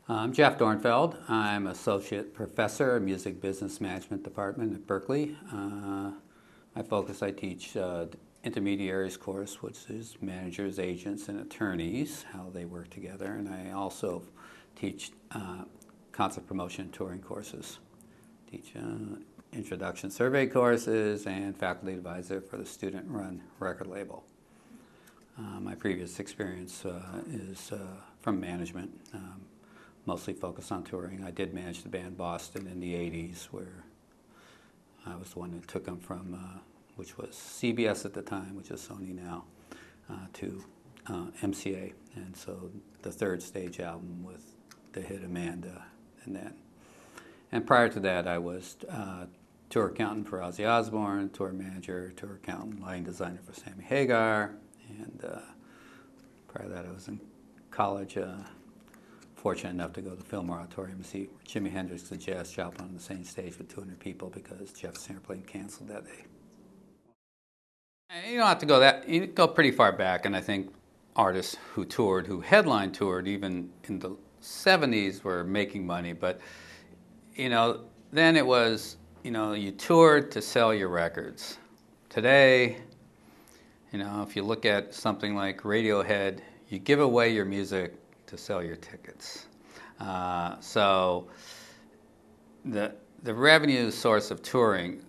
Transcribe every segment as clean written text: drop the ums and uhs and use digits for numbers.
I'm Jeff Dorenfeld. I'm Associate Professor of Music Business Management Department at Berklee. I teach intermediaries course, which is managers, agents, and attorneys, how they work together. And I also teach concert promotion and touring courses. Teach introduction survey courses and faculty advisor for the student-run record label. My previous experience is from management. Mostly focused on touring. I did manage the band Boston in the 80s, where I was the one that took them from, which was CBS at the time, which is Sony now, to MCA. And so the third stage album with the hit Amanda and then. And prior to that, I was tour accountant for Ozzy Osbourne, tour manager, tour accountant, lighting designer for Sammy Hagar. And prior to that, I was in college. Fortunate enough to go to the Fillmore Auditorium and see Jimi Hendrix and Jazz Joplin on the same stage with 200 people because Jeff's airplane canceled that day. You don't have to go that, you go pretty far back, and I think artists who toured, who headline toured, even in the 70s were making money, but then it was, you toured to sell your records. Today, if you look at something like Radiohead, you give away your music to sell your tickets. So the revenue source of touring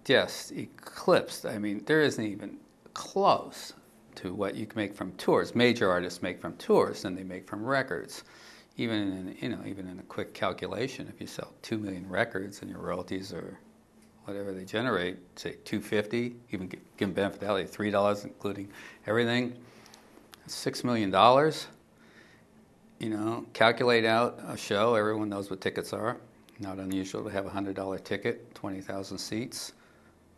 just eclipsed. I mean, there isn't even close to what you can make from tours. Major artists make from tours than they make from records. Even in a quick calculation, if you sell 2 million records and your royalties are whatever they generate, say $250, even give Ben Fidelity $3, including everything, that's $6 million. Calculate out a show. Everyone knows what tickets are. Not unusual to have a $100 ticket, 20,000 seats.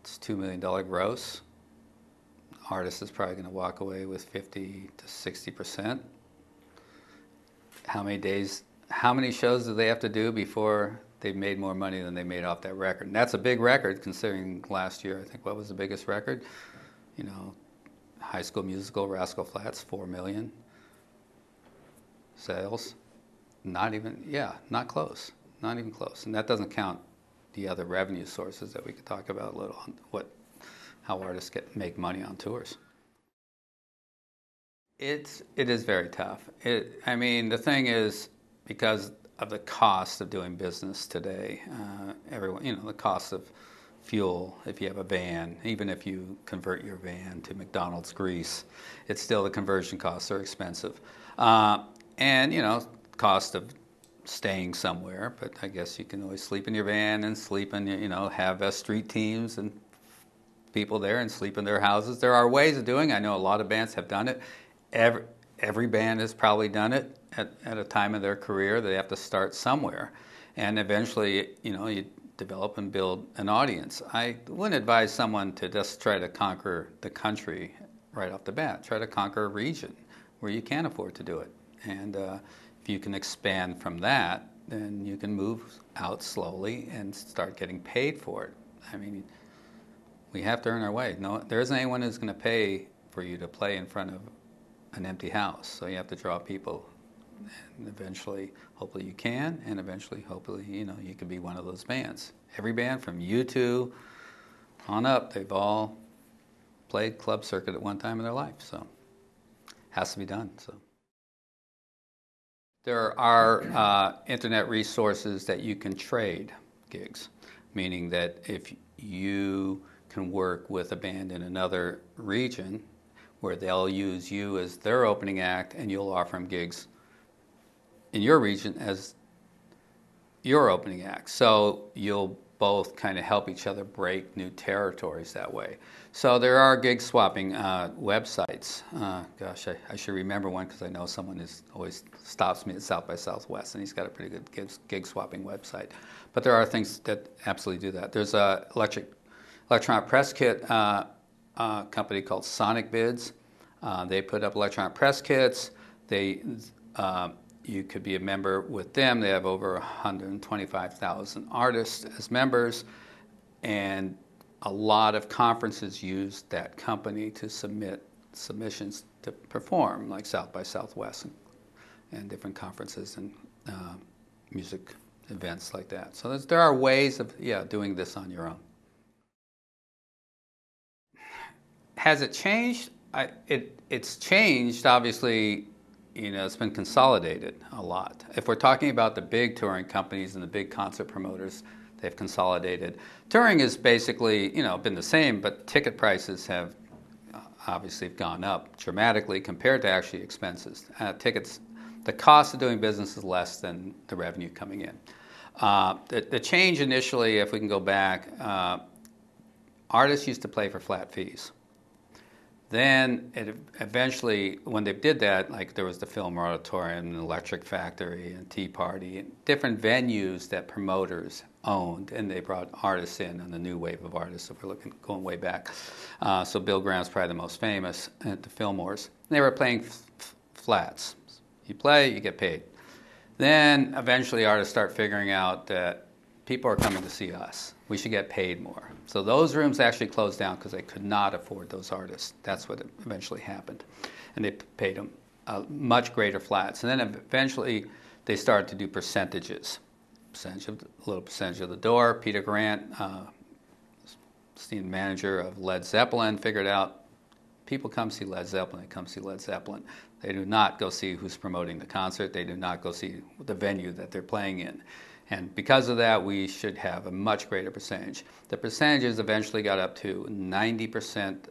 It's $2 million gross. Artist is probably going to walk away with 50 to 60%. How many shows do they have to do before they've made more money than they made off that record? And that's a big record considering last year, I think, what was the biggest record? High School Musical, Rascal Flatts, 4 million. Sales, not close, not even close. And that doesn't count the other revenue sources that we could talk about a little on how artists make money on tours. It is very tough. The thing is, because of the cost of doing business today, the cost of fuel, if you have a van, even if you convert your van to McDonald's grease, it's still the conversion costs are expensive. And, cost of staying somewhere, but I guess you can always sleep in your van and sleep in, have street teams and people there and sleep in their houses. There are ways of doing it. I know a lot of bands have done it. Every band has probably done it at a time of their career. They have to start somewhere. And eventually, you develop and build an audience. I wouldn't advise someone to just try to conquer the country right off the bat. Try to conquer a region where you can afford to do it. And if you can expand from that, then you can move out slowly and start getting paid for it. We have to earn our way. No, there isn't anyone who's going to pay for you to play in front of an empty house. So you have to draw people. And eventually, hopefully you can, and eventually, hopefully, you can be one of those bands. Every band from U2 on up, they've all played club circuit at one time in their life. So it has to be done. So. There are internet resources that you can trade gigs, meaning that if you can work with a band in another region where they'll use you as their opening act and you'll offer them gigs in your region as your opening act. So you'll both kind of help each other break new territories that way. So there are gig swapping websites. I should remember one because I know someone always stops me at South by Southwest, and he's got a pretty good gig swapping website. But there are things that absolutely do that. There's a electronic press kit company called Sonic Bids. They put up electronic press kits. You could be a member with them. They have over 125,000 artists as members, and a lot of conferences use that company to submit submissions to perform, like South by Southwest and different conferences and music events like that. So there are ways of doing this on your own. Has it changed? It's changed, obviously. It's been consolidated a lot. If we're talking about the big touring companies and the big concert promoters, they've consolidated. Touring has basically, been the same, but ticket prices have obviously gone up dramatically compared to actually expenses. Tickets, the cost of doing business is less than the revenue coming in. The change initially, if we can go back, artists used to play for flat fees. Then eventually, when they did that, like there was the Fillmore Auditorium, the Electric Factory, and Tea Party, and different venues that promoters owned, and they brought artists in on the new wave of artists. If we're going way back, so Bill Graham's probably the most famous at the Fillmores. They were playing flats. You play, you get paid. Then eventually, artists start figuring out that people are coming to see us. We should get paid more. So those rooms actually closed down because they could not afford those artists. That's what eventually happened. And they paid them much greater flats. And then eventually they started to do percentages. A little percentage of the door. Peter Grant, esteemed manager of Led Zeppelin, figured out people come see Led Zeppelin, they come see Led Zeppelin. They do not go see who's promoting the concert. They do not go see the venue that they're playing in. And because of that, we should have a much greater percentage. The percentages eventually got up to 90%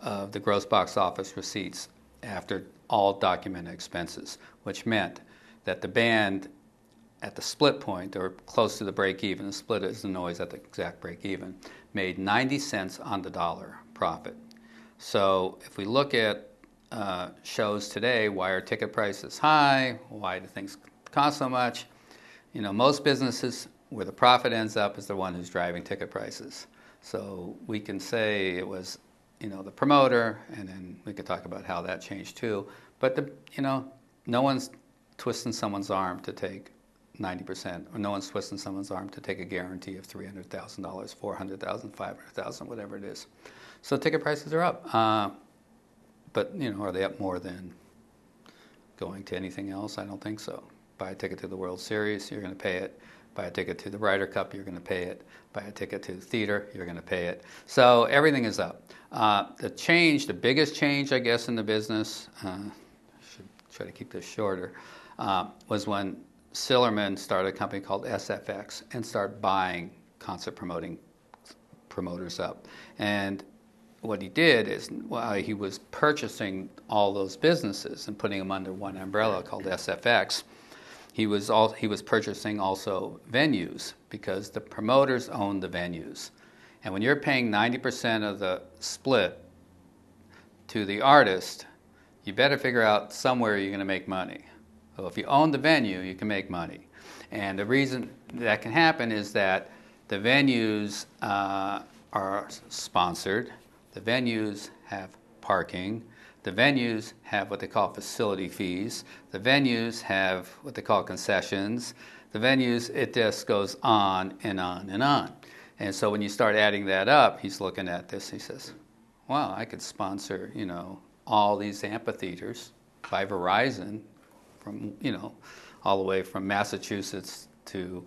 of the gross box office receipts after all documented expenses, which meant that the band at the split point, or close to the break-even, the split isn't always at the exact break-even, made 90 cents on the dollar profit. So if we look at shows today, why are ticket prices high? Why do things cost so much? Most businesses, where the profit ends up is the one who's driving ticket prices. So we can say it was, the promoter, and then we could talk about how that changed too. But no one's twisting someone's arm to take 90%, or no one's twisting someone's arm to take a guarantee of $300,000, $400,000, $500,000, whatever it is. So ticket prices are up. But are they up more than going to anything else? I don't think so. Buy a ticket to the World Series, you're going to pay it. Buy a ticket to the Ryder Cup, you're going to pay it. Buy a ticket to the theater, you're going to pay it. So everything is up. The biggest change, I guess, in the business, I should try to keep this shorter, was when Sillerman started a company called SFX and started buying concert promoters up. And what he did is he was purchasing all those businesses and putting them under one umbrella called SFX. He was purchasing also venues because the promoters own the venues. And when you're paying 90% of the split to the artist, you better figure out somewhere you're going to make money. So if you own the venue, you can make money. And the reason that can happen is that the venues are sponsored, the venues have parking, the venues have what they call facility fees. The venues have what they call concessions. The venues, it just goes on and on and on. And so when you start adding that up, he's looking at this, he says, wow, I could sponsor, all these amphitheaters by Verizon from, all the way from Massachusetts to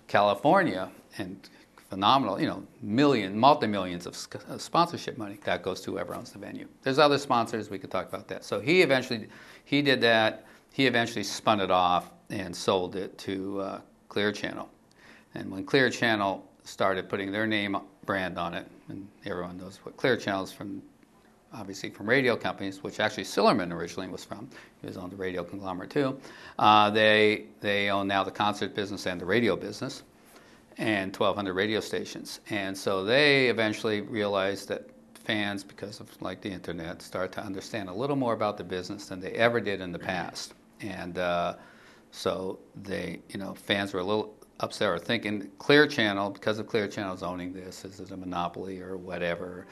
California, and phenomenal, multi-millions of sponsorship money that goes to whoever owns the venue. There's other sponsors, we could talk about that. So he did that. He eventually spun it off and sold it to Clear Channel. And when Clear Channel started putting their name brand on it, and everyone knows what Clear Channel is obviously from radio companies, which actually Sillerman originally was from. He was on the radio conglomerate too. They own now the concert business and the radio business, and 1,200 radio stations. And so they eventually realized that fans, because of the internet, start to understand a little more about the business than they ever did in the past. And so they, fans were a little upset or thinking Clear Channel, because of Clear Channel's owning this, is it a monopoly or whatever?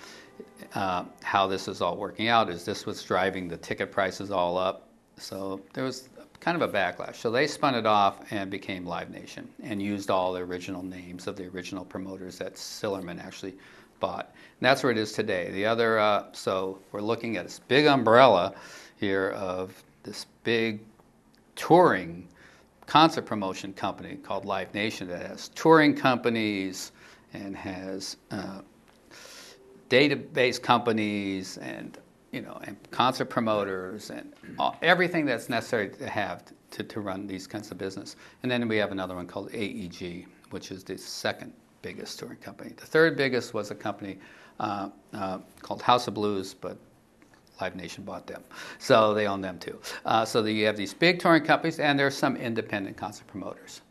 How this is all working out is this was driving the ticket prices all up. So there was kind of a backlash. So they spun it off and became Live Nation and used all the original names of the original promoters that Sillerman actually bought. And that's where it is today. The other, so we're looking at this big umbrella here of this big touring concert promotion company called Live Nation that has touring companies and has database companies and and concert promoters and everything that's necessary to have to run these kinds of business. And then we have another one called AEG, which is the second biggest touring company. The third biggest was a company called House of Blues, but Live Nation bought them, so they own them too. So that you have these big touring companies, and there's some independent concert promoters.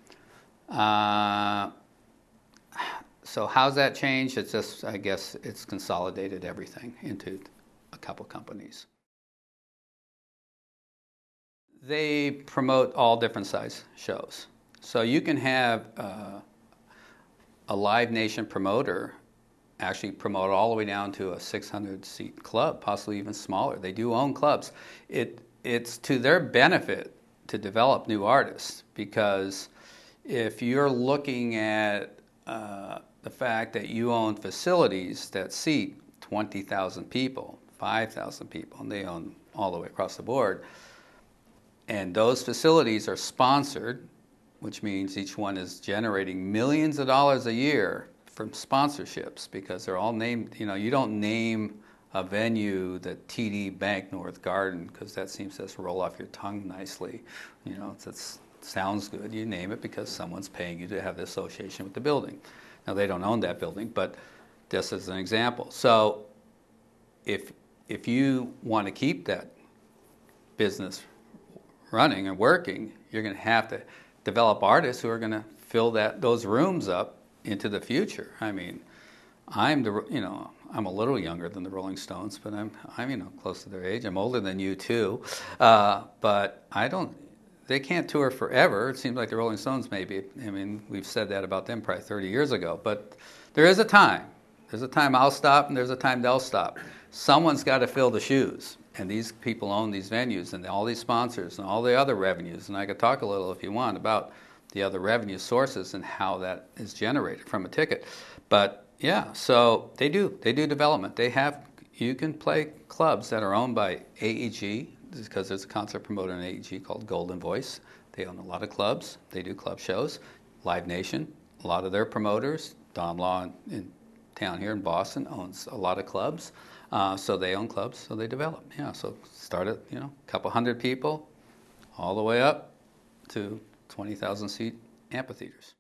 So how's that changed? It's just, I guess, it's consolidated everything into a couple companies. They promote all different size shows. So you can have a Live Nation promoter actually promote all the way down to a 600-seat club, possibly even smaller. They do own clubs. It's to their benefit to develop new artists, because if you're looking at the fact that you own facilities that seat 20,000 people, 5,000 people, and they own all the way across the board, and those facilities are sponsored, which means each one is generating millions of dollars a year from sponsorships, because they're all named, you don't name a venue the TD Bank North Garden because that seems to just roll off your tongue nicely. It sounds good. You name it because someone's paying you to have the association with the building. Now, they don't own that building, but just as an example. So if you want to keep that business running and working, you're going to have to develop artists who are going to fill those rooms up into the future. I mean, I'm a little younger than the Rolling Stones, but I'm close to their age. I'm older than you too, but they can't tour forever. It seems like the Rolling Stones maybe. I mean, we've said that about them probably 30 years ago, but there is a time. There's a time I'll stop and there's a time they'll stop. Someone's got to fill the shoes, and these people own these venues and all these sponsors and all the other revenues, and I could talk a little if you want about the other revenue sources and how that is generated from a ticket. But yeah, so they do development. You can play clubs that are owned by AEG, because there's a concert promoter in AEG called Golden Voice. They own a lot of clubs. They do club shows. Live Nation, a lot of their promoters, Don Law in town here in Boston owns a lot of clubs. So they own clubs, so they develop. Yeah, so start at, a couple hundred people all the way up to 20,000 seat amphitheaters.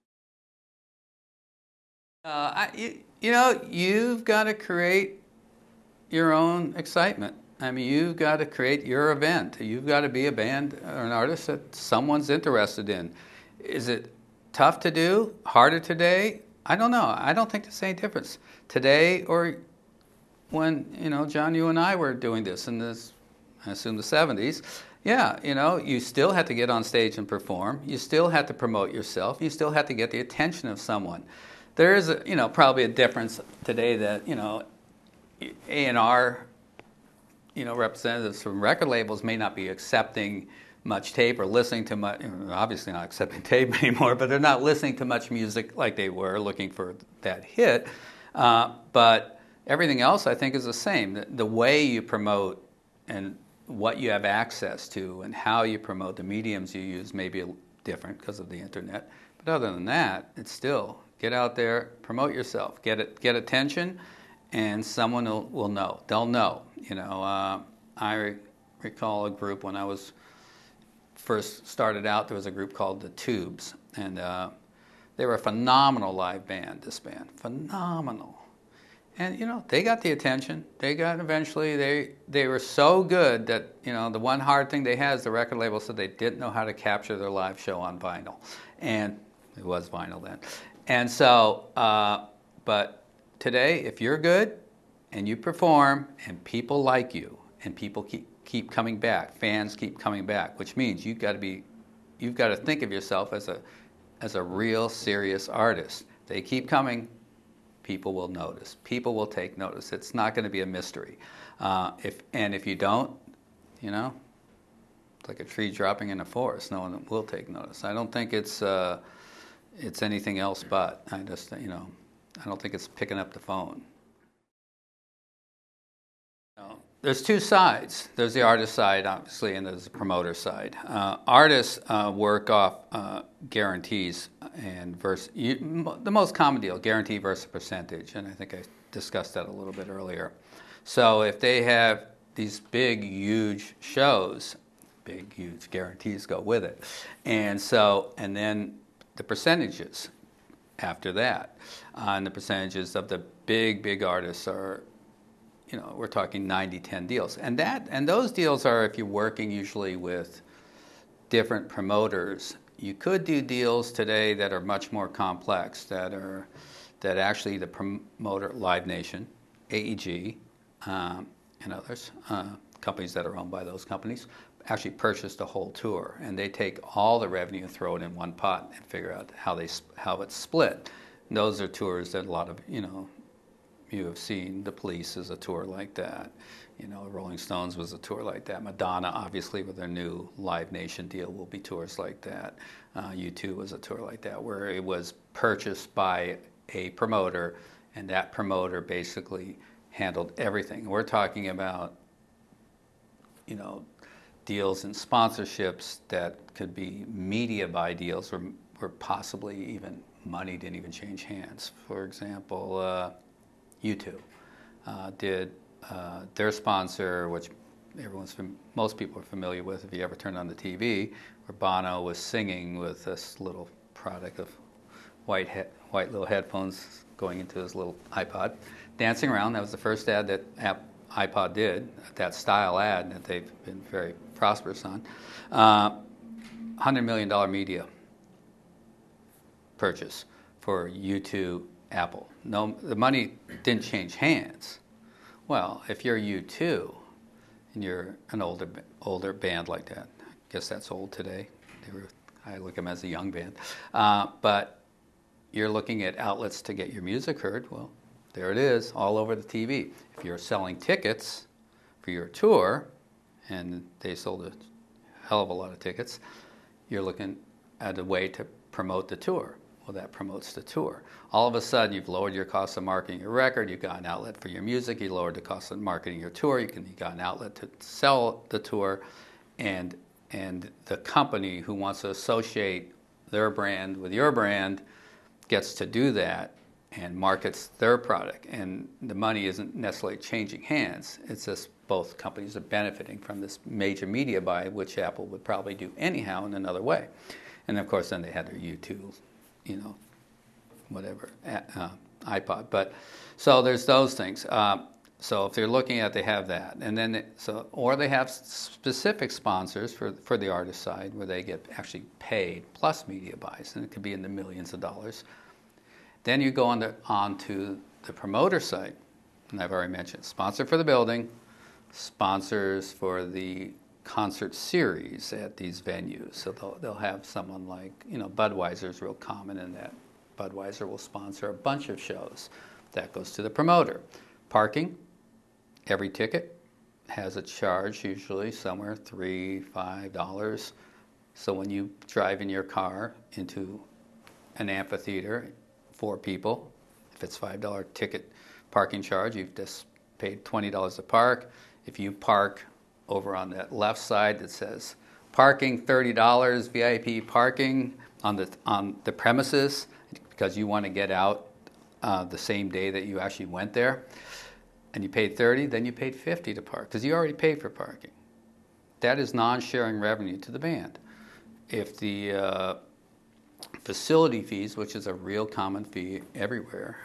You've got to create your own excitement. I mean, you've got to create your event. You've got to be a band or an artist that someone's interested in. Is it tough to do? Harder today? I don't know. I don't think there's any difference today or when, John, you and I were doing this in this, I assume, the 70s. Yeah, you still had to get on stage and perform. You still had to promote yourself. You still had to get the attention of someone. There is, probably a difference today that, A&R, representatives from record labels may not be accepting much tape or listening to much, obviously not accepting tape anymore, but they're not listening to much music like they were, looking for that hit. But everything else, I think, is the same. The way you promote and what you have access to and how you promote, the mediums you use may be different because of the internet. But other than that, it's still get out there, promote yourself, get attention, and someone will know. They'll know. I recall a group when I was first started out. There was a group called the Tubes, and they were a phenomenal live band. This band, phenomenal. And they got the attention. Eventually they were so good that the one hard thing they had is the record label said they didn't know how to capture their live show on vinyl, and it was vinyl then. And so, but today, if you're good and you perform and people like you and people keep coming back, fans keep coming back, which means you've got to think of yourself as a real serious artist. They keep coming. People will notice. People will take notice. It's not going to be a mystery. If you don't, it's like a tree dropping in a forest. No one will take notice. I don't think it's anything else but. I don't think it's picking up the phone. there's two sides. There's the artist side, obviously, and there's the promoter side. Artists work off guarantees and the most common deal, guarantee versus percentage, and I think I discussed that a little bit earlier. So if they have these big, huge shows, big, huge guarantees go with it, and then the percentages after that, and the percentages of the big artists are, we're talking 90-10 deals. And those deals are if you're working usually with different promoters. You could do deals today that are much more complex, that actually the promoter, Live Nation, AEG, and others, companies that are owned by those companies, actually purchased a whole tour. And they take all the revenue and throw it in one pot and figure out how it's split. And those are tours that a lot of, you have seen. The Police is a tour like that. Rolling Stones was a tour like that. Madonna, obviously, with their new Live Nation deal, will be tours like that. U2 was a tour like that, where it was purchased by a promoter, and that promoter basically handled everything. We're talking about, deals and sponsorships that could be media buy deals, where possibly even money didn't even change hands. For example, U2 did their sponsor, which most people are familiar with if you ever turn on the TV, where Bono was singing with this little product of white little headphones going into his little iPod, dancing around. That was the first ad that iPod did, that style ad that they've been very prosperous on. $100 million media purchase for U2 Apple. No, the money didn't change hands. Well, if you're U2 and you're an older band like that, I guess that's old today. I look at them as a young band. But you're looking at outlets to get your music heard. Well, there it is, all over the TV. If you're selling tickets for your tour, and they sold a hell of a lot of tickets, you're looking at a way to promote the tour. Well, that promotes the tour. All of a sudden, you've lowered your cost of marketing your record, you've got an outlet for your music, you lowered the cost of marketing your tour, you got an outlet to sell the tour, and the company who wants to associate their brand with your brand gets to do that and markets their product. And the money isn't necessarily changing hands. It's just both companies are benefiting from this major media buy, which Apple would probably do anyhow in another way. And of course, then they had their U2, whatever, iPod. But so there's those things. So if they're looking at, they have that, and then or they have specific sponsors for the artist side where they get actually paid plus media buys, and it could be in the millions of dollars. Then you go on to the promoter side, and I've already mentioned sponsor for the building, sponsors for the concert series at these venues. So they'll have someone like, Budweiser is real common in that. Budweiser will sponsor a bunch of shows. That goes to the promoter. Parking, every ticket has a charge, usually somewhere $3, $5. So when you drive in your car into an amphitheater, 4 people, if it's $5 ticket parking charge, you've just paid $20 to park. If you park over on that left side that says parking $30, VIP parking on the premises, because you want to get out the same day that you actually went there, and you paid $30, then you paid $50 to park, because you already paid for parking. That is non-sharing revenue to the band. If the facility fees, which is a real common fee everywhere,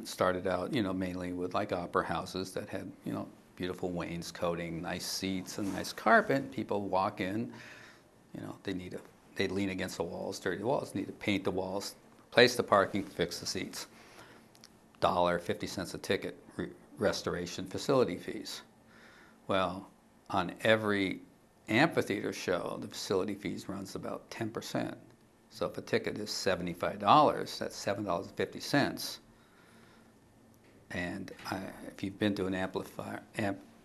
started out, mainly with like opera houses that had, beautiful wainscoting, nice seats, and nice carpet. People walk in, they lean against the walls, dirty walls, need to paint the walls, replace the parking, fix the seats. $1.50 a ticket, restoration facility fees. Well, on every amphitheater show, the facility fees runs about 10%. So if a ticket is $75, that's $7.50. And if you've been to an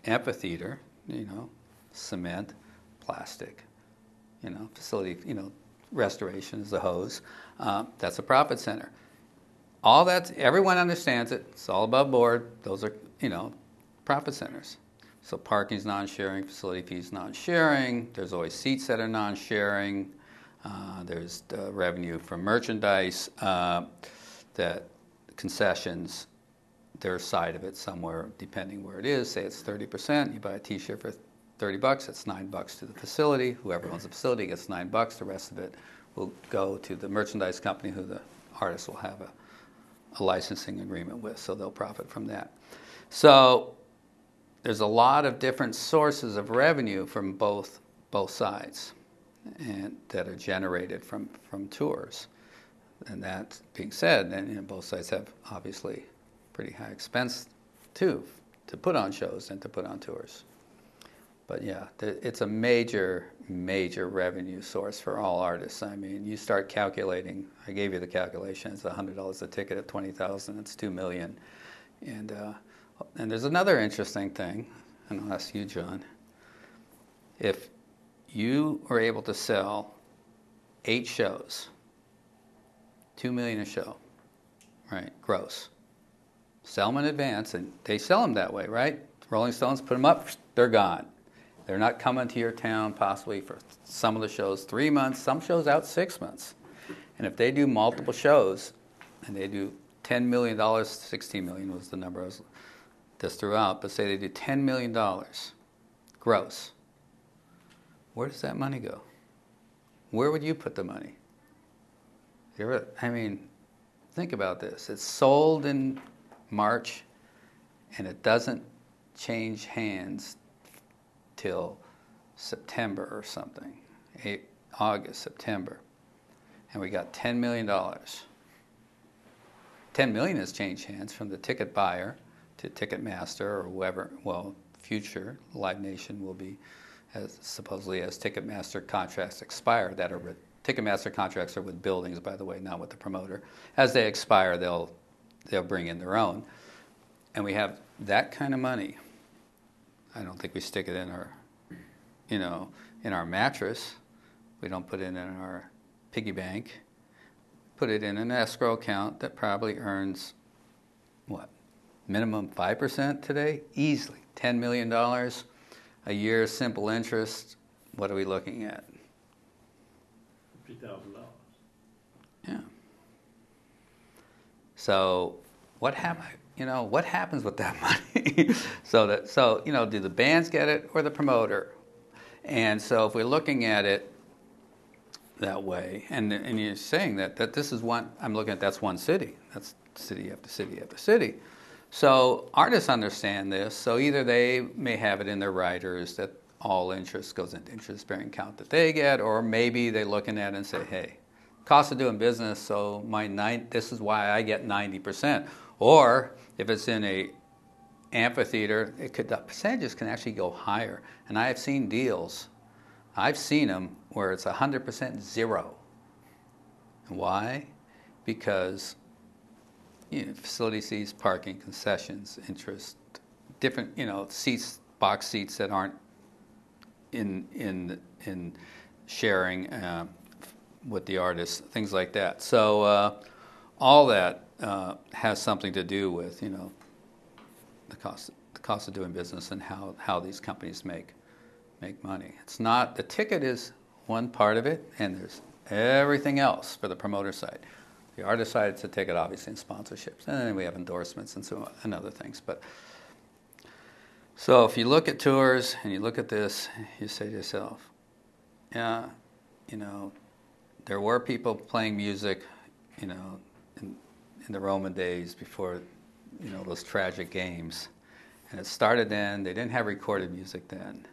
amphitheater, cement, plastic, facility, restoration is the hose. That's a profit center. Everyone understands it. It's all above board. Those are, profit centers. So parking's non-sharing, facility fees non-sharing. There's always seats that are non-sharing. There's revenue from merchandise, that concessions, their side of it somewhere, depending where it is. Say it's 30%. You buy a T-shirt for $30. That's $9 to the facility. Whoever owns the facility gets $9. The rest of it will go to the merchandise company, who the artist will have a licensing agreement with, so they'll profit from that. So there's a lot of different sources of revenue from both sides, and that are generated from tours. And that being said, and both sides have obviously pretty high expense too to put on shows and to put on tours. But yeah, it's a major revenue source for all artists. I mean, you start calculating. I gave you the calculation. It's $100 a ticket at $20,000. It's $2 million. And there's another interesting thing, and I'll ask you, John. If you were able to sell 8 shows, $2 million a show, right? Gross. Sell them in advance, and they sell them that way, right? Rolling Stones put them up, they're gone. They're not coming to your town possibly for some of the shows 3 months, some shows out 6 months. And if they do multiple shows, and they do $10 million, $16 million was the number I was just threw out, but say they do $10 million gross. Where does that money go? Where would you put the money? I mean, think about this. It's sold in March, and it doesn't change hands till September or something, August, September, and we got $10 million. $10 million has changed hands from the ticket buyer to Ticketmaster or whoever. Well, future Live Nation will be, supposedly as Ticketmaster contracts expire, that are Ticketmaster contracts are with buildings, by the way, not with the promoter. As they expire, they'll bring in their own, and we have that kind of money. I don't think we stick it in our, in our mattress. We don't put it in our piggy bank. Put it in an escrow account that probably earns, what, minimum 5% today? Easily. $10 million a year, simple interest. What are we looking at? $50,000. Yeah. So what happens with that money? So do the bands get it or the promoter? And so if we're looking at it that way, and you're saying that this is one, I'm looking at that's one city. That's city after city after city. So artists understand this. So either they may have it in their riders that all interest goes into interest-bearing account that they get, or maybe they're looking at it and say, hey, cost of doing business, so this is why I get 90%. Or if it's in a amphitheater, the percentages can actually go higher. And I have seen deals, I've seen them where it's 100% zero. And why? Because facility fees, parking, concessions, interest, different, seats, box seats that aren't in sharing with the artist, things like that. So all that has something to do with the cost of doing business and how these companies make money. It's not, the ticket is one part of it, and there's everything else for the promoter side. The artist side, it's a ticket, obviously, and sponsorships, and then we have endorsements and other things. But so if you look at tours and you look at this, you say to yourself, yeah, there were people playing music, in the Roman days before, those tragic games. And it started then. They didn't have recorded music then.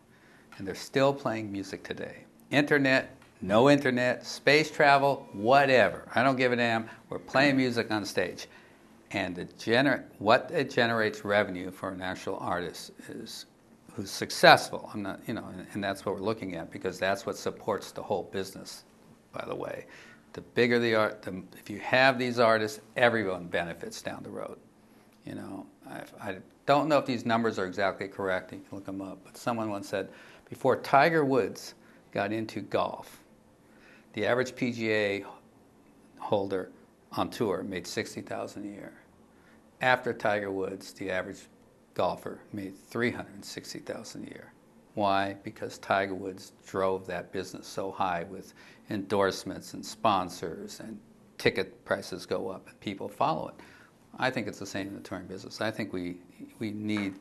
And they're still playing music today. Internet, no internet, space travel, whatever. I don't give a damn. We're playing music on stage. And what it generates revenue for an actual artist who's successful. I'm not, and that's what we're looking at, because that's what supports the whole business, by the way. The bigger the art, if you have these artists, everyone benefits down the road. I don't know if these numbers are exactly correct. You can look them up. But someone once said, before Tiger Woods got into golf, the average PGA holder on tour made $60,000 a year. After Tiger Woods, the average golfer made $360,000 a year. Why? Because Tiger Woods drove that business so high with endorsements and sponsors, and ticket prices go up and people follow it. I think it's the same in the touring business. I think we need,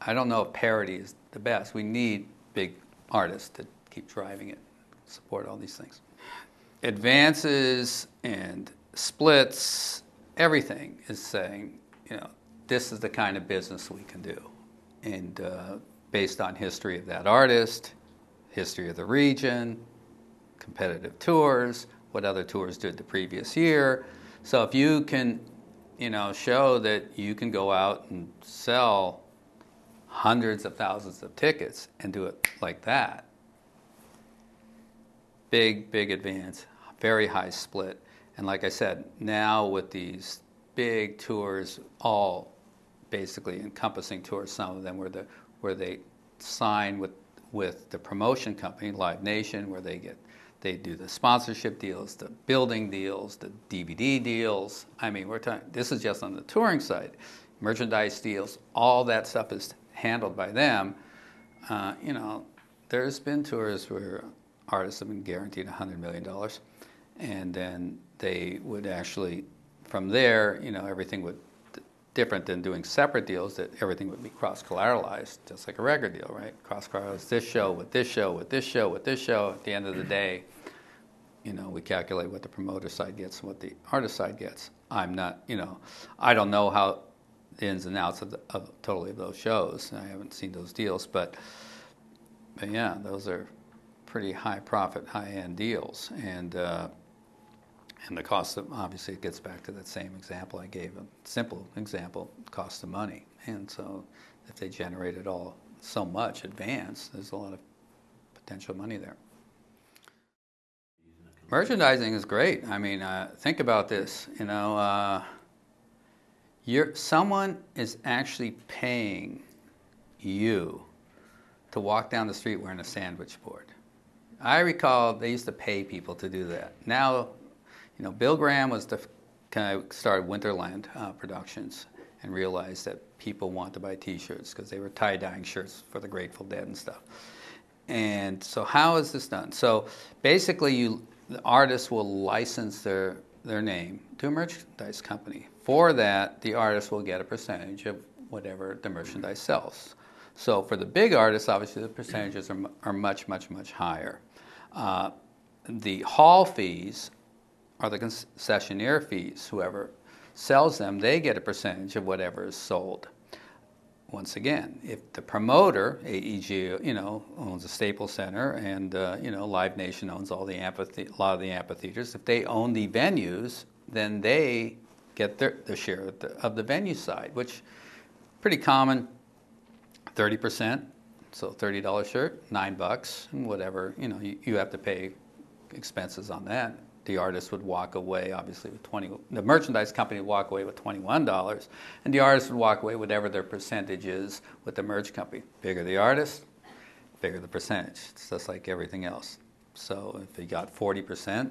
I don't know if parity is the best. We need big artists to keep driving it, support all these things. Advances and splits, everything is saying, this is the kind of business we can do. And based on history of that artist, history of the region, competitive tours, what other tours did the previous year. So if you can, show that you can go out and sell hundreds of thousands of tickets and do it like that, big advance, very high split. And like I said, now with these big tours, all basically encompassing tours, some of them where they sign with the promotion company, Live Nation, where they do the sponsorship deals, the building deals, the DVD deals. I mean, we're talking, this is just on the touring side. Merchandise deals, all that stuff is handled by them. There's been tours where artists have been guaranteed $100 million, and then they would actually, from there, everything would, different than doing separate deals, that everything would be cross-collateralized, just like a record deal, right? Cross-collateralized, this show with this show with this show with this show. At the end of the day, we calculate what the promoter side gets and what the artist side gets. I'm not, I don't know how the ins and outs of totally of those shows. I haven't seen those deals, but yeah, those are pretty high profit, high end deals, and the cost of, obviously it gets back to that same example I gave, a simple example, cost of money. And so if they generated all so much advance, there's a lot of potential money there. Merchandising is great. I mean, think about this, someone is actually paying you to walk down the street wearing a sandwich board. I recall they used to pay people to do that. Now, Bill Graham was the kind of started Winterland Productions and realized that people want to buy T-shirts because they were tie-dyeing shirts for the Grateful Dead and stuff. And so how is this done? So basically, the artists will license their name to a merchandise company. For that, the artist will get a percentage of whatever the merchandise sells. So for the big artists, obviously the percentages are much, much, much higher. The hall fees are the concessionaire fees. Whoever sells them, they get a percentage of whatever is sold. Once again, if the promoter, AEG, owns a Staples Center, and Live Nation owns all the a lot of the amphitheaters, if they own the venues, then they get their share of the venue side, which pretty common, 30%. So $30 shirt, $9, and whatever, you have to pay expenses on that. The artist would walk away, obviously, with the merchandise company would walk away with $21, and the artist would walk away whatever their percentage is with the merch company. Bigger the artist, bigger the percentage. It's just like everything else. So if you got 40%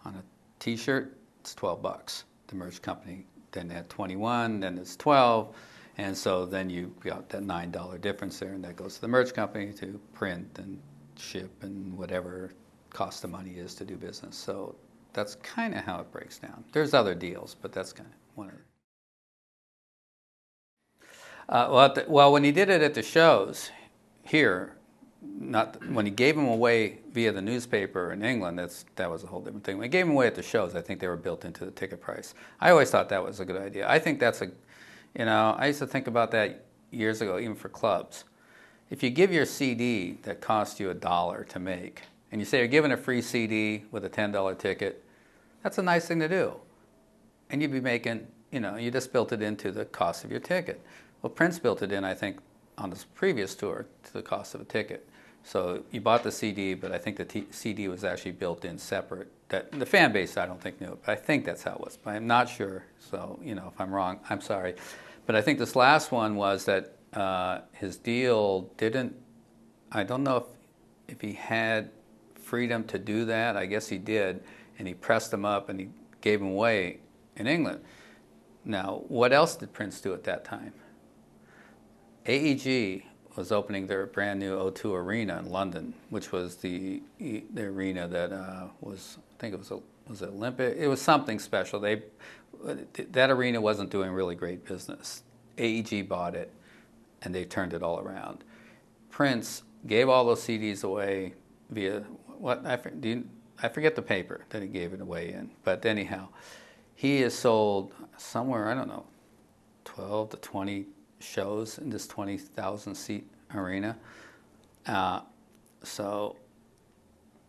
on a T-shirt, it's $12. The merch company then had 21, then it's 12, and so then you got that $9 difference there, and that goes to the merch company to print and ship and whatever cost of money is to do business. So that's kind of how it breaks down. There's other deals, but that's kind of one of it. Well, when he did it at the shows here, not when he gave them away via the newspaper in England, that was a whole different thing. When he gave them away at the shows, I think they were built into the ticket price. I always thought that was a good idea. I think that's I used to think about that years ago, even for clubs. If you give your CD that cost you $1 to make, and you say you're giving a free CD with a $10 ticket, that's a nice thing to do. And you'd be making, you just built it into the cost of your ticket. Well, Prince built it in, I think, on this previous tour to the cost of a ticket. So you bought the CD, but I think the CD was actually built in separate. That the fan base, I don't think, knew it, but I think that's how it was. But I'm not sure, so, if I'm wrong, I'm sorry. But I think this last one was that his deal didn't, I don't know if he had freedom to do that. I guess he did, and he pressed them up and he gave them away in England. Now, what else did Prince do at that time? AEG was opening their brand new O2 Arena in London, which was the arena that was, I think it was Olympic. It was something special. That arena wasn't doing really great business. AEG bought it, and they turned it all around. Prince gave all those CDs away via what I forget the paper that he gave it away in, but anyhow, he has sold somewhere, I don't know, 12 to 20 shows in this 20,000 seat arena. So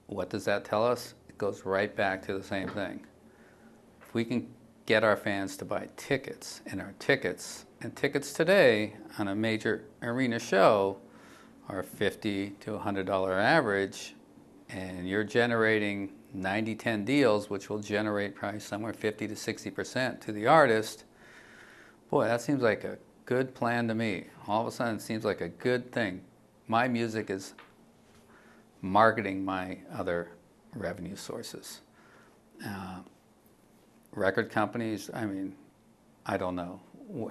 what does that tell us? It goes right back to the same thing. If we can get our fans to buy tickets, and tickets today on a major arena show are $50 to $100 average, and you're generating 90-10 deals, which will generate probably somewhere 50 to 60% to the artist. Boy, that seems like a good plan to me. All of a sudden, it seems like a good thing. My music is marketing my other revenue sources. Record companies, I mean, I don't know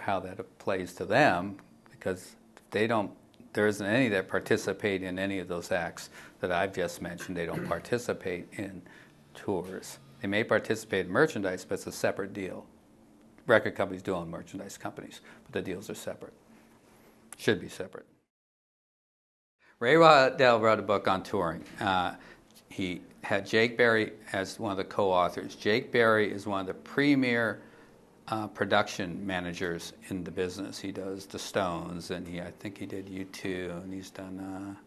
how that plays to them, because there isn't any that participate in any of those acts that I've just mentioned. They don't participate in tours. They may participate in merchandise, but it's a separate deal. Record companies do own merchandise companies, but the deals are separate. Should be separate. Ray Waddell wrote a book on touring. He had Jake Berry as one of the co-authors. Jake Berry is one of the premier production managers in the business. He does the Stones, and I think he did U2, and he's done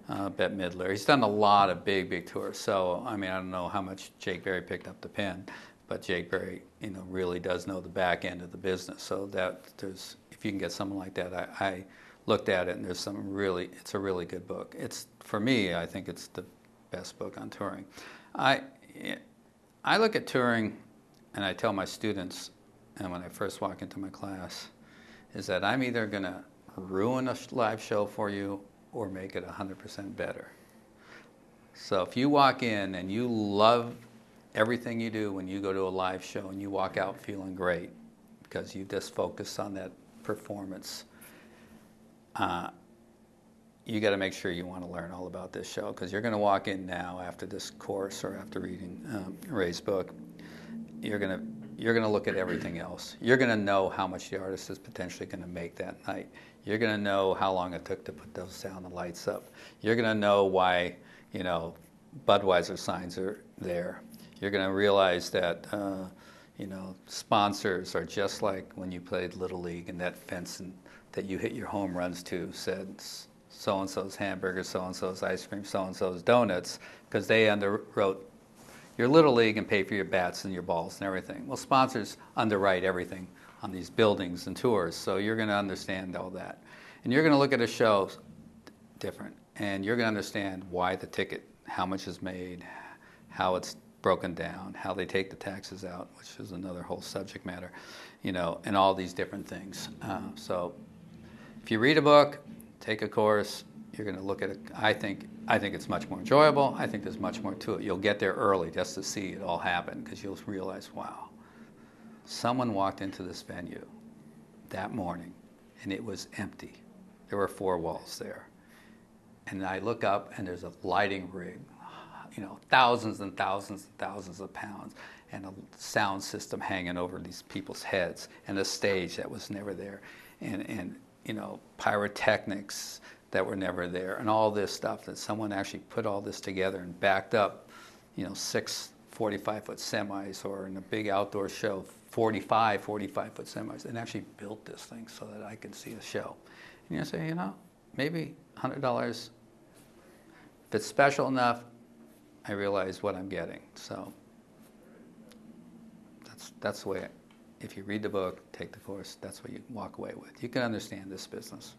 Bette Midler. He's done a lot of big tours. So, I mean, I don't know how much Jake Berry picked up the pen, but Jake Berry, really does know the back end of the business. So if you can get someone like that, I looked at it, and it's a really good book. For me, I think it's the best book on touring. I look at touring, and I tell my students, and when I first walk into my class, is that I'm either going to ruin a live show for you or make it 100% better. So if you walk in and you love everything you do when you go to a live show and you walk out feeling great because you just focus on that performance, you got to make sure you want to learn all about this show, because you're going to walk in now after this course or after reading Ray's book. You're going to look at everything else. You're going to know how much the artist is potentially going to make that night. You're going to know how long it took to put those sound and lights up. You're going to know why, Budweiser signs are there. You're going to realize that, sponsors are just like when you played Little League, and that fence that you hit your home runs to said so-and-so's hamburgers, so-and-so's ice cream, so-and-so's donuts, because they underwrote your Little League and pay for your bats and your balls and everything. Well, sponsors underwrite everything on these buildings and tours, so you're going to understand all that. And you're going to look at a show different, and you're going to understand why the ticket, how much is made, how it's broken down, how they take the taxes out, which is another whole subject matter, and all these different things. So if you read a book, take a course, you're going to look at it. I think it's much more enjoyable. I think there's much more to it. You'll get there early just to see it all happen, because you'll realize, wow, someone walked into this venue that morning and it was empty. There were 4 walls there. And I look up and there's a lighting rig, thousands and thousands and thousands of pounds, and a sound system hanging over these people's heads, and a stage that was never there, and pyrotechnics that were never there, and all this stuff that someone actually put all this together and backed up, 6 45-foot semis, or in a big outdoor show, 45-foot semis, and actually built this thing so that I could see the show. And you say, maybe $100, if it's special enough, I realize what I'm getting. So that's the way, if you read the book, take the course, that's what you walk away with. You can understand this business.